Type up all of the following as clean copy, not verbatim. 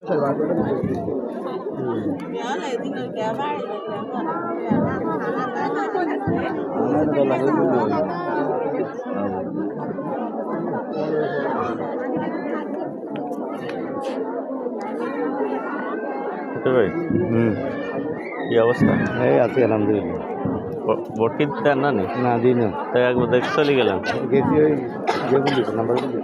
ভাই কি অবস্থা? এই আছি আলহামদুলিল্লাহ। ভোট কি দেন না নি? না দিই না, তাই একবার দেখে চলে গেলাম। গেছি ওই নাম্বার বলি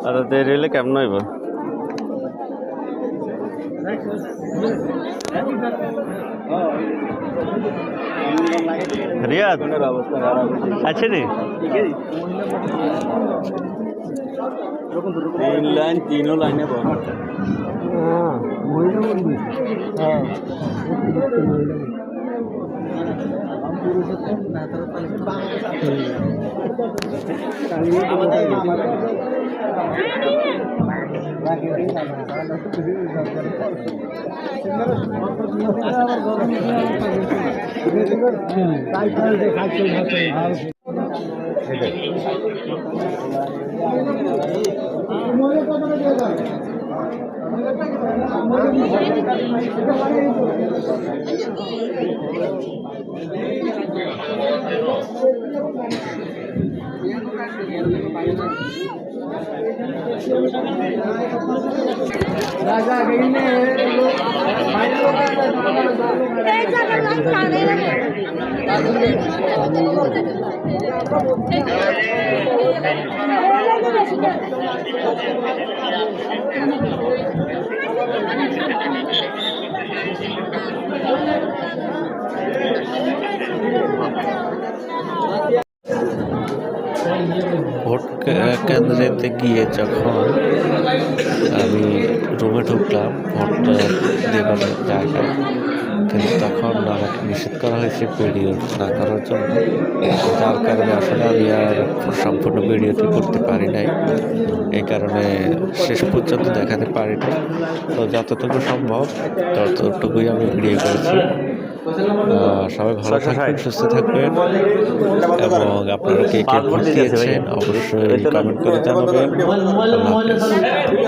আর দেরি হলে কেমন হইব? রিয়াদ আছে নি? তিন লাইন, তিনও লাইনে ভোট কেন্দ্রেতে গিয়ে যখন আমি রুমে ঢুকলাম ভোটটা দেবার জায়গায়, কিন্তু তখন আমাকে নিষেধ করা হয়েছে ভিডিও না করার জন্য, যার কারণে আসলে আমি আর সম্পূর্ণ ভিডিওটি করতে পারি নাই। এই কারণে শেষ পর্যন্ত দেখাতে পারিনি। তো যতটুকু সম্ভব ততটুকুই আমি ভিডিও করেছি। সবাই ভালো থাকবেন, সুস্থ থাকবেন, এবং আপনারা কে কে ভোট দিয়েছেন অবশ্যই কমেন্ট করে জানাবেন। আল্লাহ হাফেজ।